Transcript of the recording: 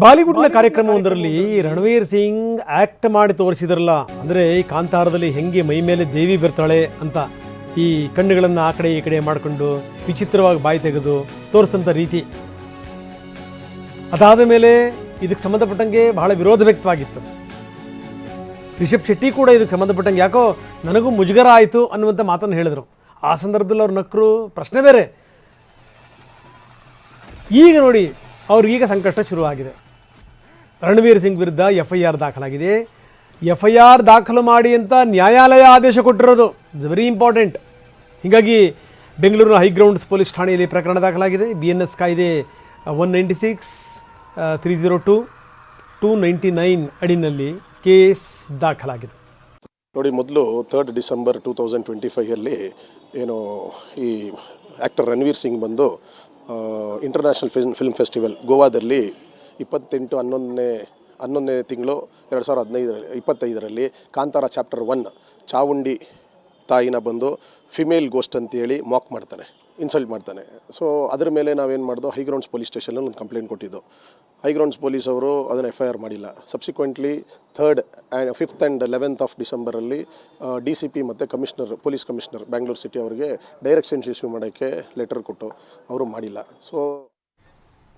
ಬಾಲಿವುಡ್ನ ಕಾರ್ಯಕ್ರಮವೊಂದರಲ್ಲಿ ರಣವೀರ್ ಸಿಂಗ್ ಆಕ್ಟ್ ಮಾಡಿ ತೋರಿಸಿದ್ರಲ್ಲ, ಅಂದರೆ ಈ ಕಾಂತಾರದಲ್ಲಿ ಹೆಂಗೆ ಮೈ ಮೇಲೆ ದೇವಿ ಬರ್ತಾಳೆ ಅಂತ ಈ ಕಣ್ಣುಗಳನ್ನು ಆ ಕಡೆ ಈ ಕಡೆ ಮಾಡಿಕೊಂಡು ವಿಚಿತ್ರವಾಗಿ ಬಾಯಿ ತೆಗೆದು ತೋರಿಸಂಥ ರೀತಿ. ಅದಾದ ಮೇಲೆ ಇದಕ್ಕೆ ಸಂಬಂಧಪಟ್ಟಂಗೆ ಬಹಳ ವಿರೋಧ ವ್ಯಕ್ತವಾಗಿತ್ತು. ರಿಷಬ್ ಶೆಟ್ಟಿ ಕೂಡ ಇದಕ್ಕೆ ಸಂಬಂಧಪಟ್ಟಂಗೆ ಯಾಕೋ ನನಗೂ ಮುಜುಗರ ಆಯಿತು ಅನ್ನುವಂಥ ಮಾತನ್ನು ಹೇಳಿದರು. ಆ ಸಂದರ್ಭದಲ್ಲಿ ಅವ್ರು ನಕ್ಕರು, ಪ್ರಶ್ನೆ ಬೇರೆ. ಈಗ ನೋಡಿ ಅವ್ರಿಗೀಗ ಸಂಕಷ್ಟ ಶುರುವಾಗಿದೆ. ರಣವೀರ್ ಸಿಂಗ್ ವಿರುದ್ಧ FIR ದಾಖಲಾಗಿದೆ. FIR ದಾಖಲು ಮಾಡಿ ಅಂತ ನ್ಯಾಯಾಲಯ ಆದೇಶ ಕೊಟ್ಟಿರೋದು. It's very important. ಹೀಗಾಗಿ ಬೆಂಗಳೂರಿನ ಹೈಗ್ರೌಂಡ್ಸ್ ಪೊಲೀಸ್ ಠಾಣೆಯಲ್ಲಿ ಪ್ರಕರಣ ದಾಖಲಾಗಿದೆ. BNS ಕಾಯ್ದೆ 196, 302, 299 ಅಡಿನಲ್ಲಿ ಕೇಸ್ ದಾಖಲಾಗಿದೆ. ನೋಡಿ, ಮೊದಲು 3 ಡಿಸೆಂಬರ್ 2025 ಏನು ಈ ಆ್ಯಕ್ಟರ್ ರಣವೀರ್ ಸಿಂಗ್ ಬಂದು ಇಂಟರ್ನ್ಯಾಷನಲ್ ಫಿಲ್ಮ್ ಫೆಸ್ಟಿವಲ್ ಗೋವಾದಲ್ಲಿ 28/11 ತಿಂಗಳು 2025 ಕಾಂತಾರ ಚಾಪ್ಟರ್ 1 ಚಾವುಂಡಿ ತಾಯಿನ ಬಂದು ಫಿಮೇಲ್ ಗೋಸ್ಟ್ ಅಂತೇಳಿ ಮಾಕ್ ಮಾಡ್ತಾನೆ, ಇನ್ಸಲ್ಟ್ ಮಾಡ್ತಾನೆ. ಸೊ ಅದ್ರ ಮೇಲೆ ನಾವೇನು ಮಾಡಿದೋ, ಹೈಗ್ರೌಂಡ್ಸ್ ಪೊಲೀಸ್ ಸ್ಟೇಷನಲ್ಲಿ ಒಂದು ಕಂಪ್ಲೇಂಟ್ ಕೊಟ್ಟಿದ್ದು. ಹೈಗ್ರೌಂಡ್ಸ್ ಪೊಲೀಸ್ ಅವರು ಅದನ್ನು FIR ಮಾಡಿಲ್ಲ. Subsequently 3rd and 5th and 11th of ಡಿಸೆಂಬರಲ್ಲಿ DCP ಮತ್ತು ಪೊಲೀಸ್ ಕಮಿಷನರ್ ಬ್ಯಾಂಗ್ಳೂರು ಸಿಟಿ ಅವರಿಗೆ ಡೈರೆಕ್ಷನ್ಸ್ ಇಶ್ಯೂ ಮಾಡೋಕ್ಕೆ ಲೆಟರ್ ಕೊಟ್ಟು ಅವರು ಮಾಡಿಲ್ಲ. ಸೊ